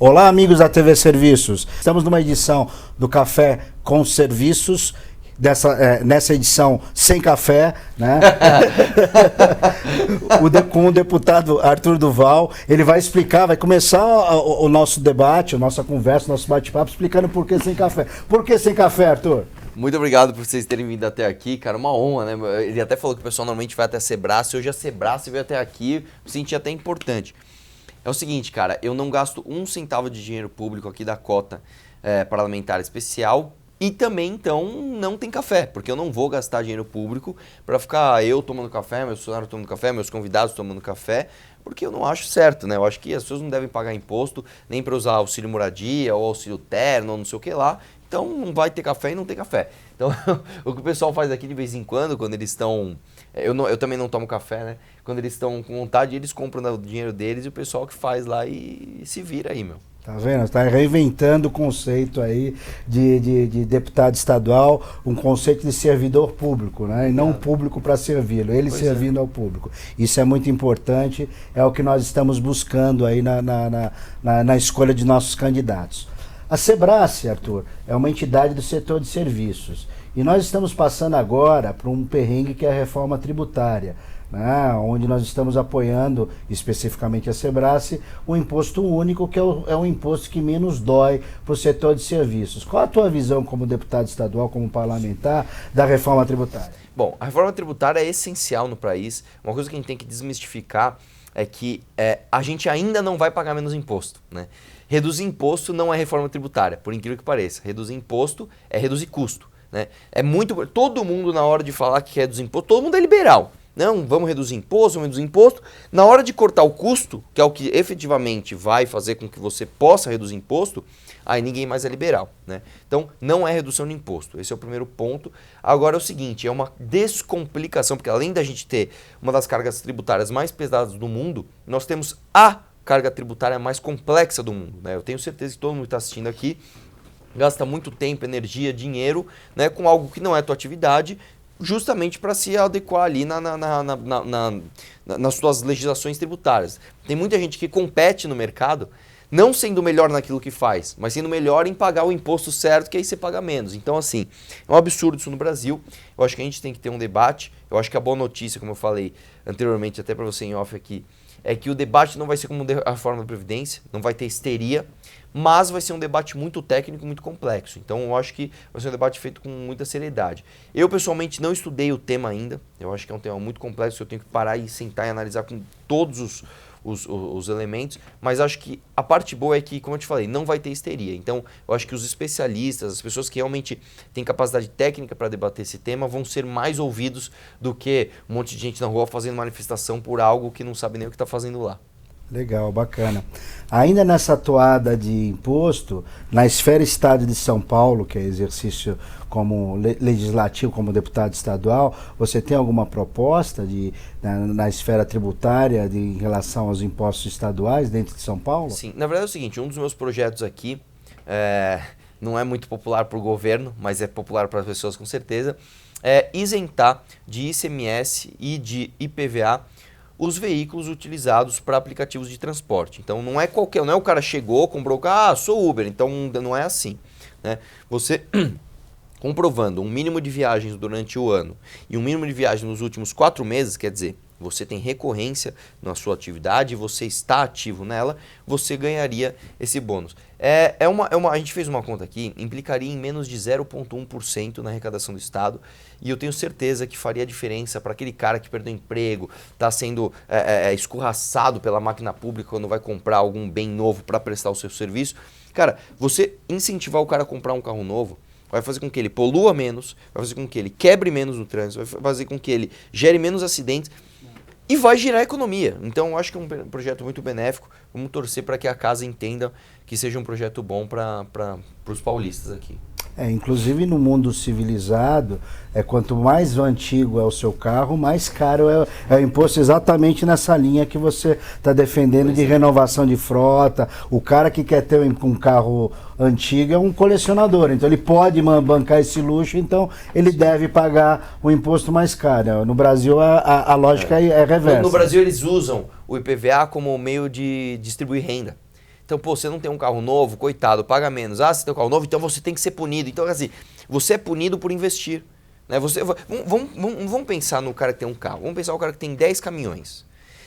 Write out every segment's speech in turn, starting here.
Olá, amigos da TV Serviços. Estamos numa edição do Café com Serviços, nessa edição sem café, né? Com o deputado Arthur Duval. Ele vai explicar, vai começar o nosso debate, a nossa conversa, o nosso bate-papo, explicando por que sem café. Por que sem café, Arthur? Muito obrigado por vocês terem vindo até aqui, cara, uma honra, né? Ele até falou que o pessoal normalmente vai até a Sebrae, hoje a Sebrae veio até aqui, me senti até importante. É o seguinte, cara, eu não gasto um centavo de dinheiro público aqui da cota parlamentar especial e também, então, não tem café, porque eu não vou gastar dinheiro público para ficar eu tomando café, meus funcionários tomando café, meus convidados tomando café, porque eu não acho certo, né? Eu acho que as pessoas não devem pagar imposto nem para usar auxílio moradia ou auxílio terno ou não sei o que lá. Então não vai ter café e não tem café. Então o que o pessoal faz aqui de vez em quando eles estão... Eu também não tomo café, né? Quando eles estão com vontade, eles compram o dinheiro deles e o pessoal que faz lá e se vira aí, meu. Tá vendo? Está reinventando o conceito aí de deputado estadual, um conceito de servidor público, né? E não público para servi-lo, ele servindo ao público. Isso é muito importante, é o que nós estamos buscando aí na escolha de nossos candidatos. A Sebrae, Arthur, é uma entidade do setor de serviços e nós estamos passando agora por um perrengue que é a reforma tributária, né, onde nós estamos apoiando, especificamente a Sebrae, o imposto único, que é o imposto que menos dói para o setor de serviços. Qual a tua visão como deputado estadual, como parlamentar, da reforma tributária? Bom, a reforma tributária é essencial no país. Uma coisa que a gente tem que desmistificar é que a gente ainda não vai pagar menos imposto, né? Reduzir imposto não é reforma tributária, por incrível que pareça. Reduzir imposto é reduzir custo, né? Todo mundo, na hora de falar que quer reduzir imposto, todo mundo é liberal. Não, vamos reduzir imposto, vamos reduzir imposto. Na hora de cortar o custo, que é o que efetivamente vai fazer com que você possa reduzir imposto, aí ninguém mais é liberal, né? Então, não é redução de imposto. Esse é o primeiro ponto. Agora é o seguinte, é uma descomplicação, porque além da gente ter uma das cargas tributárias mais pesadas do mundo, nós temos a carga tributária mais complexa do mundo, né? Eu tenho certeza que todo mundo que está assistindo aqui gasta muito tempo, energia, dinheiro, né, com algo que não é tua atividade, justamente para se adequar ali nas suas legislações tributárias. Tem muita gente que compete no mercado, não sendo melhor naquilo que faz, mas sendo melhor em pagar o imposto certo, que aí você paga menos. Então, assim, é um absurdo isso no Brasil. Eu acho que a gente tem que ter um debate. Eu acho que a boa notícia, como eu falei anteriormente, até para você em off aqui, é que o debate não vai ser como a reforma da Previdência, não vai ter histeria, mas vai ser um debate muito técnico, muito complexo. Então eu acho que vai ser um debate feito com muita seriedade. Eu pessoalmente não estudei o tema ainda, eu acho que é um tema muito complexo, eu tenho que parar e sentar e analisar com todos os elementos, mas acho que a parte boa é que, como eu te falei, não vai ter histeria. Então, eu acho que os especialistas, as pessoas que realmente têm capacidade técnica para debater esse tema, vão ser mais ouvidos do que um monte de gente na rua fazendo manifestação por algo que não sabe nem o que está fazendo lá. Legal, bacana. Ainda nessa toada de imposto, na esfera Estado de São Paulo, que é exercício como legislativo, como deputado estadual, você tem alguma proposta na esfera tributária em relação aos impostos estaduais dentro de São Paulo? Sim, na verdade é o seguinte, um dos meus projetos aqui, não é muito popular para o governo, mas é popular para as pessoas com certeza, é isentar de ICMS e de IPVA os veículos utilizados para aplicativos de transporte. Então não é o cara chegou, comprou, sou Uber, então não é assim, né? Você comprovando um mínimo de viagens durante o ano e um mínimo de viagens nos últimos 4 meses, quer dizer, você tem recorrência na sua atividade, você está ativo nela, você ganharia esse bônus. A gente fez uma conta aqui, implicaria em menos de 0,1% na arrecadação do Estado, e eu tenho certeza que faria diferença para aquele cara que perdeu emprego, está sendo escorraçado pela máquina pública quando vai comprar algum bem novo para prestar o seu serviço. Cara, você incentivar o cara a comprar um carro novo, vai fazer com que ele polua menos, vai fazer com que ele quebre menos no trânsito, vai fazer com que ele gere menos acidentes e vai girar economia. Então eu acho que é um projeto muito benéfico. Vamos torcer para que a casa entenda que seja um projeto bom para os paulistas aqui. Inclusive no mundo civilizado, quanto mais antigo é o seu carro, mais caro é o imposto, exatamente nessa linha que você está defendendo de renovação de frota. O cara que quer ter um carro antigo é um colecionador, então ele pode bancar esse luxo, então ele deve pagar o imposto mais caro. No Brasil a lógica é reversa. No Brasil eles usam o IPVA como meio de distribuir renda. Então, pô, você não tem um carro novo, coitado, paga menos. Ah, você tem um carro novo, então você tem que ser punido. Então, assim, você é punido por investir. Né? Vamos pensar no cara que tem um carro. Vamos pensar no cara que tem 10 caminhões.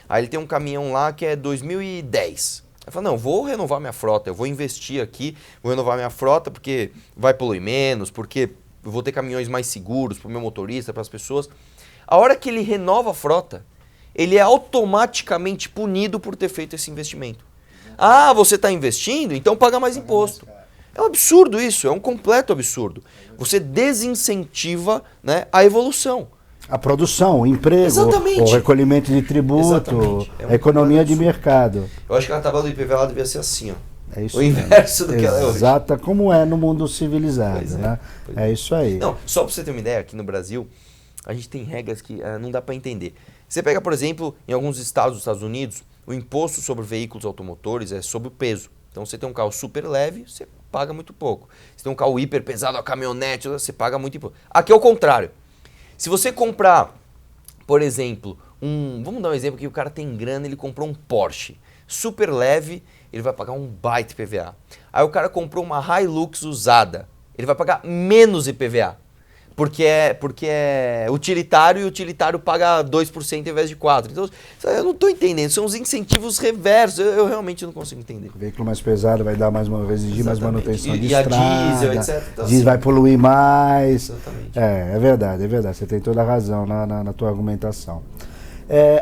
Aí ele tem um caminhão lá que é 2010. Ele fala, não, vou renovar minha frota, eu vou investir aqui, vou renovar minha frota porque vai poluir menos, porque eu vou ter caminhões mais seguros para o meu motorista, para as pessoas. A hora que ele renova a frota, ele é automaticamente punido por ter feito esse investimento. Ah, você está investindo? Então paga mais imposto. É um absurdo isso, é um completo absurdo. Você desincentiva, né, a evolução. A produção, o emprego, Exatamente. O recolhimento de tributo, a economia de mercado. Eu acho que a tabela do IPVA devia ser assim, ó. É isso o inverso do que ela é hoje. Exata, como é no mundo civilizado, Pois é, né? pois É isso aí. Não, só para você ter uma ideia, aqui no Brasil, a gente tem regras que não dá para entender. Você pega, por exemplo, em alguns estados dos Estados Unidos, o imposto sobre veículos automotores é sobre o peso. Então, você tem um carro super leve, você paga muito pouco. Você tem um carro hiper pesado, a caminhonete, você paga muito imposto. Aqui é o contrário. Se você comprar, por exemplo, vamos dar um exemplo que o cara tem grana, ele comprou um Porsche super leve, ele vai pagar um baita IPVA. Aí o cara comprou uma Hilux usada, ele vai pagar menos IPVA. Porque é utilitário e o utilitário paga 2% ao invés de 4%. Então, eu não estou entendendo. São os incentivos reversos. Eu realmente não consigo entender. O veículo mais pesado vai dar vai exigir mais manutenção de estrada. A diesel, etc. Então, Diesel vai poluir mais. Exatamente. É verdade, é verdade. Você tem toda a razão na tua argumentação.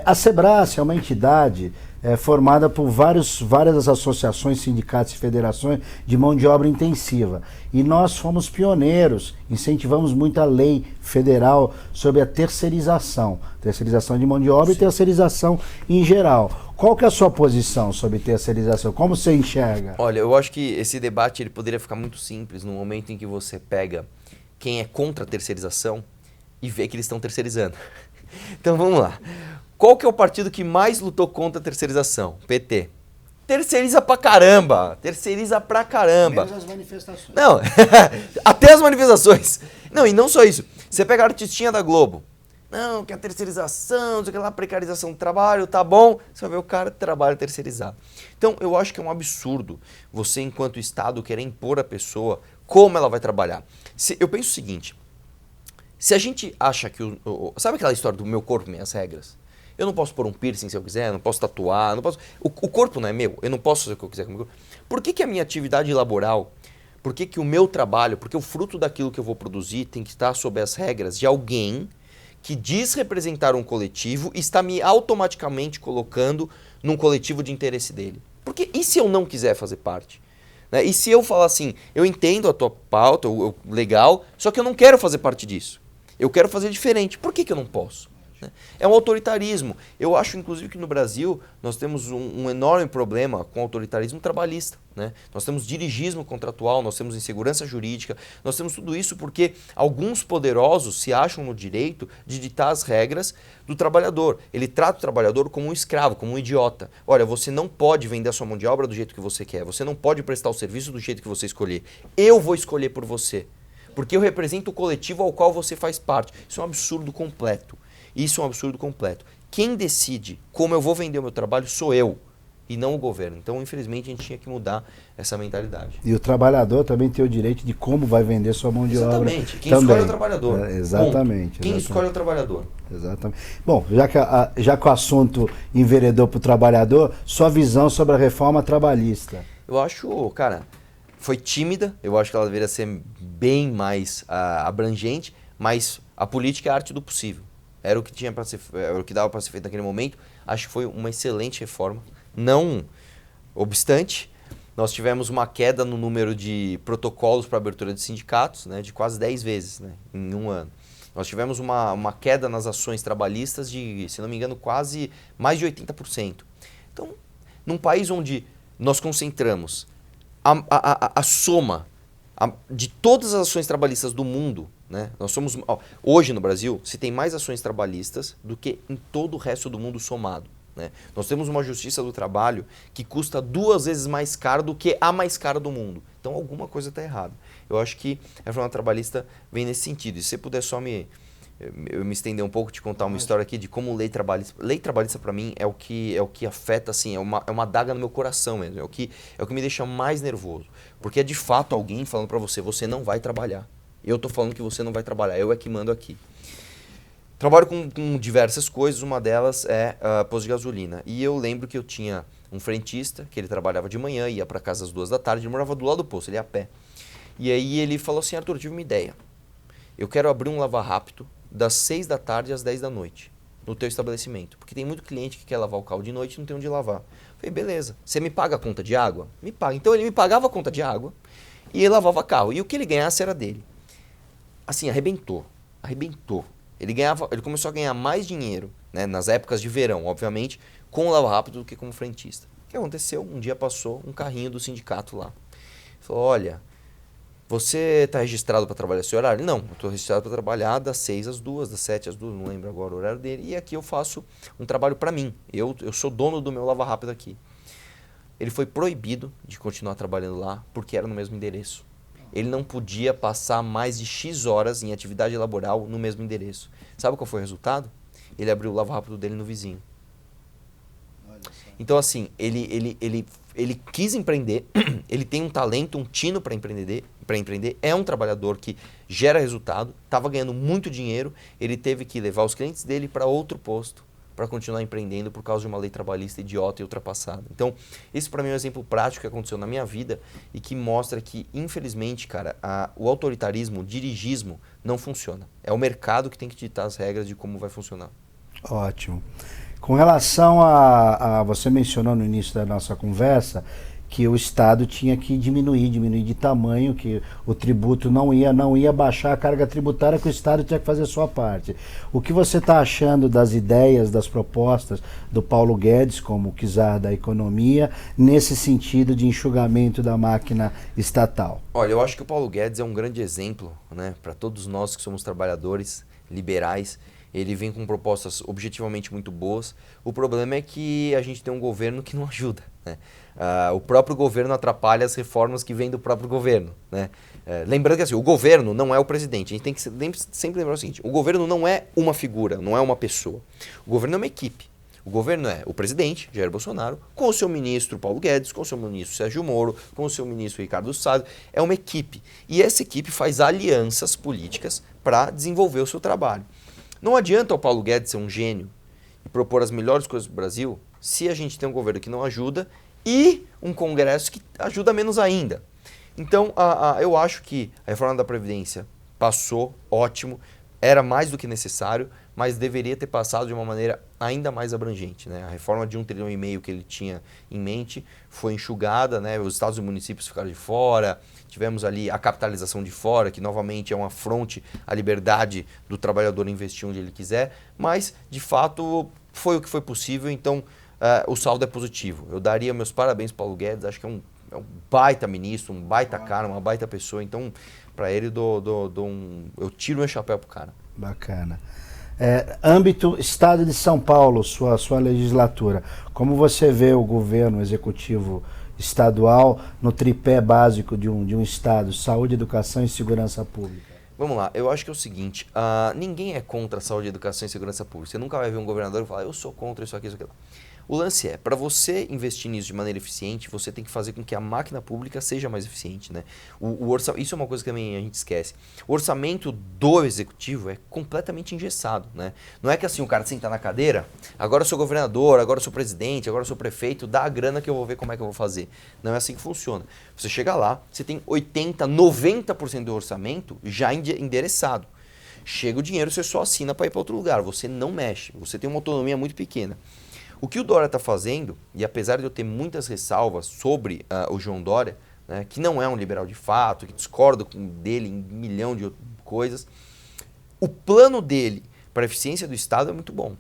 A Sebrae é uma entidade formada por várias associações, sindicatos e federações de mão de obra intensiva. E nós fomos pioneiros, incentivamos muito a lei federal sobre a terceirização de mão de obra. Sim. E terceirização em geral. Qual que é a sua posição sobre terceirização? Como você enxerga? Olha, eu acho que esse debate ele poderia ficar muito simples no momento em que você pega quem é contra a terceirização e vê que eles estão terceirizando. Então vamos lá. Qual que é o partido que mais lutou contra a terceirização? PT. Terceiriza pra caramba. Terceiriza pra caramba. Menos as manifestações. Não, até as manifestações. Não, e não só isso. Você pega a artistinha da Globo. Não, que a terceirização, não sei o que lá, precarização do trabalho, tá bom. Você vai ver o cara que trabalha terceirizado. Então, eu acho que é um absurdo você, enquanto Estado, querer impor à pessoa como ela vai trabalhar. Eu penso o seguinte. Se a gente acha que sabe aquela história do meu corpo, minhas regras? Eu não posso pôr um piercing se eu quiser, eu não posso tatuar, não posso. O corpo não é meu, eu não posso fazer o que eu quiser com o meu corpo. Por que a minha atividade laboral, por que o meu trabalho, porque o fruto daquilo que eu vou produzir tem que estar sob as regras de alguém que diz representar um coletivo e está me automaticamente colocando num coletivo de interesse dele? Porque e se eu não quiser fazer parte? Né? E se eu falar assim, eu entendo a tua pauta, legal, só que eu não quero fazer parte disso. Eu quero fazer diferente. Por que eu não posso? É um autoritarismo. Eu acho, inclusive, que no Brasil nós temos um enorme problema com o autoritarismo trabalhista. Né? Nós temos dirigismo contratual, nós temos insegurança jurídica, nós temos tudo isso porque alguns poderosos se acham no direito de ditar as regras do trabalhador. Ele trata o trabalhador como um escravo, como um idiota. Olha, você não pode vender a sua mão de obra do jeito que você quer, você não pode prestar o serviço do jeito que você escolher. Eu vou escolher por você, porque eu represento o coletivo ao qual você faz parte. Isso é um absurdo completo. Isso é um absurdo completo. Quem decide como eu vou vender o meu trabalho sou eu e não o governo. Então, infelizmente, a gente tinha que mudar essa mentalidade. E o trabalhador também tem o direito de como vai vender sua mão de obra. Exatamente. Quem também. Escolhe é o trabalhador. Exatamente. Quem escolhe é o trabalhador. Exatamente. Bom, já que o assunto enveredou para o trabalhador, sua visão sobre a reforma trabalhista. Eu acho, cara, foi tímida. Eu acho que ela deveria ser bem mais abrangente, mas a política é a arte do possível. Era o que tinha para ser, era o que dava para ser feito naquele momento. Acho que foi uma excelente reforma. Não obstante, nós tivemos uma queda no número de protocolos para abertura de sindicatos, né, de quase 10 vezes, né, em um ano. Nós tivemos uma queda nas ações trabalhistas de, se não me engano, quase mais de 80%. Então, num país onde nós concentramos a soma de todas as ações trabalhistas do mundo, né? Nós somos, hoje no Brasil, se tem mais ações trabalhistas do que em todo o resto do mundo somado. Né? Nós temos uma justiça do trabalho que custa 2 vezes mais caro do que a mais cara do mundo. Então alguma coisa está errada. Eu acho que a reforma trabalhista vem nesse sentido. E se você puder só me eu me estender um pouco, te contar uma história aqui de como lei trabalhista para mim é o que afeta, assim, é uma adaga no meu coração mesmo, é o que me deixa mais nervoso. Porque é de fato alguém falando para você, você não vai trabalhar. Eu tô falando que você não vai trabalhar, eu é que mando aqui. Trabalho com diversas coisas, uma delas é posto de gasolina. E eu lembro que eu tinha um frentista, que ele trabalhava de manhã, ia para casa às 2 da tarde, ele morava do lado do posto, ele ia a pé. E aí ele falou assim, Arthur, eu tive uma ideia. Eu quero abrir um lava rápido das 6 da tarde às 10 da noite, no teu estabelecimento. Porque tem muito cliente que quer lavar o carro de noite e não tem onde lavar. Eu falei, beleza, você me paga a conta de água? Me paga. Então ele me pagava a conta de água e ele lavava carro. E o que ele ganhasse era dele. Assim, arrebentou. Ele começou a ganhar mais dinheiro, né, nas épocas de verão, obviamente, com o lava rápido do que como frentista. O que aconteceu? Um dia passou um carrinho do sindicato lá. Falou, olha, você está registrado para trabalhar esse horário? Não, eu estou registrado para trabalhar das 6 às 2, das 7 às 2, não lembro agora o horário dele. E aqui eu faço um trabalho para mim. Eu sou dono do meu lava rápido aqui. Ele foi proibido de continuar trabalhando lá porque era no mesmo endereço. Ele não podia passar mais de X horas em atividade laboral no mesmo endereço. Sabe qual foi o resultado? Ele abriu o lava rápido dele no vizinho. Então, assim, ele quis empreender, ele tem um talento, um tino para empreender, é um trabalhador que gera resultado, estava ganhando muito dinheiro, ele teve que levar os clientes dele para outro posto para continuar empreendendo por causa de uma lei trabalhista idiota e ultrapassada. Então, esse para mim é um exemplo prático que aconteceu na minha vida e que mostra que, infelizmente, cara, o autoritarismo, o dirigismo não funciona. É o mercado que tem que ditar as regras de como vai funcionar. Ótimo. Com relação a você mencionou no início da nossa conversa que o Estado tinha que diminuir de tamanho, que o tributo não ia baixar a carga tributária, que o Estado tinha que fazer a sua parte. O que você está achando das ideias, das propostas do Paulo Guedes, como czar da economia, nesse sentido de enxugamento da máquina estatal? Olha, eu acho que o Paulo Guedes é um grande exemplo, né, para todos nós que somos trabalhadores liberais. Ele vem com propostas objetivamente muito boas. O problema é que a gente tem um governo que não ajuda, né? O próprio governo atrapalha as reformas que vêm do próprio governo, né? Lembrando que assim, o governo não é o presidente. A gente tem que sempre lembrar o seguinte, o governo não é uma figura, não é uma pessoa. O governo é uma equipe. O governo é o presidente, Jair Bolsonaro, com o seu ministro Paulo Guedes, com o seu ministro Sérgio Moro, com o seu ministro Ricardo Salles. É uma equipe. E essa equipe faz alianças políticas para desenvolver o seu trabalho. Não adianta o Paulo Guedes ser um gênio e propor as melhores coisas para o Brasil se a gente tem um governo que não ajuda e um Congresso que ajuda menos ainda. Então, eu acho que a reforma da Previdência passou, ótimo, era mais do que necessário, mas deveria ter passado de uma maneira ainda mais abrangente, né? A reforma de 1,5 trilhão que ele tinha em mente foi enxugada, né? Os estados e municípios ficaram de fora, tivemos ali a capitalização de fora, que novamente é um afronte à liberdade do trabalhador investir onde ele quiser, mas de fato foi o que foi possível, então o saldo é positivo. Eu daria meus parabéns para o Paulo Guedes, acho que é um baita ministro, um baita cara, uma baita pessoa, então para ele eu tiro meu chapéu pro cara. Bacana. Âmbito Estado de São Paulo, sua legislatura, como você vê o governo, o executivo estadual no tripé básico de um Estado, saúde, educação e segurança pública? Vamos lá, eu acho que é o seguinte, ninguém é contra a saúde, educação e segurança pública. Você nunca vai ver um governador falar, eu sou contra isso aqui, isso aqui. O lance é, para você investir nisso de maneira eficiente, você tem que fazer com que a máquina pública seja mais eficiente, né? Isso é uma coisa que também a gente esquece. O orçamento do executivo é completamente engessado, né? Não é que assim o cara senta na cadeira, agora eu sou governador, agora eu sou presidente, agora eu sou prefeito, dá a grana que eu vou ver como é que eu vou fazer. Não é assim que funciona. Você chega lá, você tem 80%, 90% do orçamento já endereçado. Chega o dinheiro, você só assina para ir para outro lugar, você não mexe, você tem uma autonomia muito pequena. O que o Dória está fazendo, e apesar de eu ter muitas ressalvas sobre o João Dória, né, que não é um liberal de fato, que discordo dele em 1 milhão de coisas, o plano dele para a eficiência do Estado é muito bom.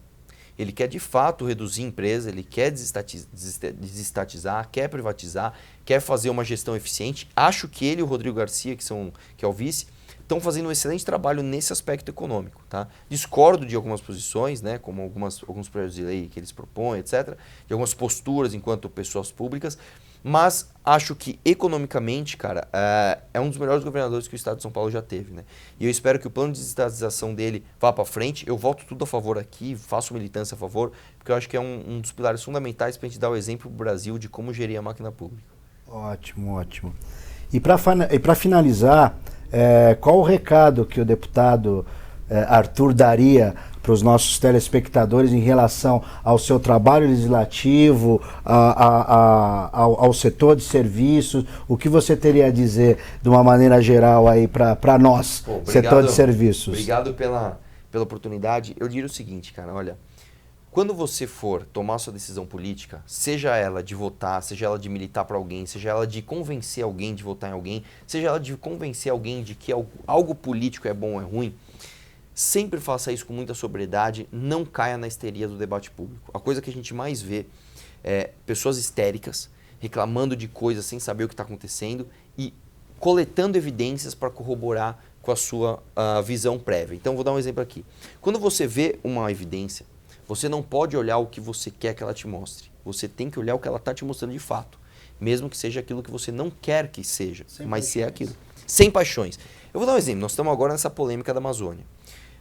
Ele quer de fato reduzir empresa, ele quer desestatizar, quer privatizar, quer fazer uma gestão eficiente. Acho que ele e o Rodrigo Garcia, que é o vice, estão fazendo um excelente trabalho nesse aspecto econômico, tá? Discordo de algumas posições, né, como alguns projetos de lei que eles propõem, etc., de algumas posturas enquanto pessoas públicas, Mas acho que economicamente, cara, é um dos melhores governadores que o estado de São Paulo já teve, né? E eu espero que o plano de desestatização dele vá para frente. Eu voto tudo a favor aqui, faço militância a favor, porque eu acho que é um dos pilares fundamentais para a gente dar o exemplo para o Brasil de como gerir a máquina pública. Ótimo, ótimo. E para finalizar, qual o recado que o deputado Arthur daria para os nossos telespectadores em relação ao seu trabalho legislativo, ao setor de serviços? O que você teria a dizer de uma maneira geral aí para nós, setor de serviços? Obrigado pela oportunidade. Eu diria o seguinte, cara, olha, quando você for tomar sua decisão política, seja ela de votar, seja ela de militar para alguém, seja ela de convencer alguém de votar em alguém, seja ela de convencer alguém de que algo político é bom ou é ruim, sempre faça isso com muita sobriedade, não caia na histeria do debate público. A coisa que a gente mais vê é pessoas histéricas, reclamando de coisas sem saber o que está acontecendo e coletando evidências para corroborar com a sua visão prévia. Então, vou dar um exemplo aqui. Quando você vê uma evidência, você não pode olhar o que você quer que ela te mostre. Você tem que olhar o que ela está te mostrando de fato, mesmo que seja aquilo que você não quer que seja, mas se é aquilo. Sem paixões. Eu vou dar um exemplo. Nós estamos agora nessa polêmica da Amazônia.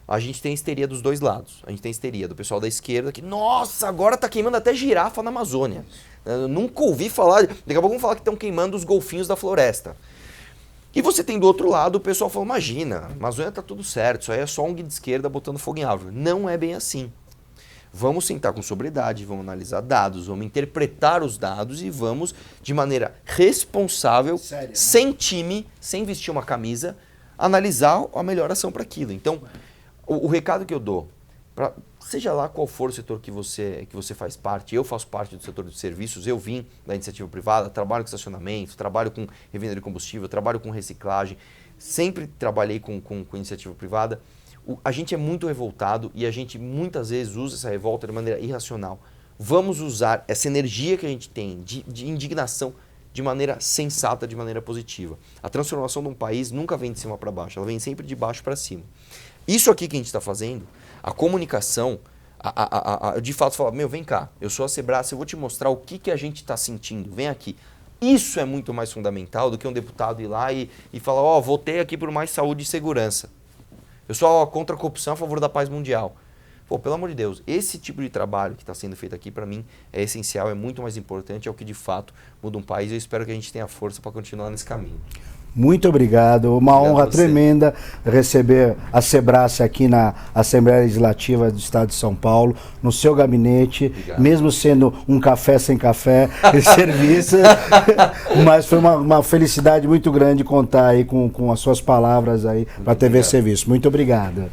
A gente tem histeria dos dois lados. A gente tem histeria do pessoal da esquerda que, nossa, agora tá queimando até girafa na Amazônia. Eu nunca ouvi falar. Daqui a pouco vamos falar que estão queimando os golfinhos da floresta. E você tem do outro lado o pessoal falando, imagina, a Amazônia tá tudo certo, isso aí é só um guia de esquerda botando fogo em árvore. Não é bem assim. Vamos sentar com sobriedade, vamos analisar dados, vamos interpretar os dados e vamos, de maneira responsável, sério, né? Sem time, sem vestir uma camisa, analisar a melhor ação para aquilo. Então, o recado que eu dou, seja lá qual for o setor que você faz parte, eu faço parte do setor de serviços, eu vim da iniciativa privada, trabalho com estacionamento, trabalho com revenda de combustível, trabalho com reciclagem, sempre trabalhei com iniciativa privada. A gente é muito revoltado e a gente muitas vezes usa essa revolta de maneira irracional. Vamos usar essa energia que a gente tem de indignação de maneira sensata, de maneira positiva. A transformação de um país nunca vem de cima para baixo, ela vem sempre de baixo para cima. Isso aqui que a gente está fazendo, a comunicação, de fato fala, meu, vem cá, eu sou a Sebrae, eu vou te mostrar o que a gente está sentindo, vem aqui. Isso é muito mais fundamental do que um deputado ir lá e falar, ó, votei aqui por mais saúde e segurança. Eu sou contra a corrupção, a favor da paz mundial. Pô, pelo amor de Deus, esse tipo de trabalho que está sendo feito aqui, para mim, é essencial, é muito mais importante, é o que de fato muda um país e eu espero que a gente tenha força para continuar nesse caminho. Muito obrigado, uma honra tremenda receber a Sebrae aqui na Assembleia Legislativa do Estado de São Paulo, no seu gabinete, obrigado. Mesmo sendo um café sem café de serviço, mas foi uma felicidade muito grande contar aí com as suas palavras aí para a TV Serviço. Muito obrigado.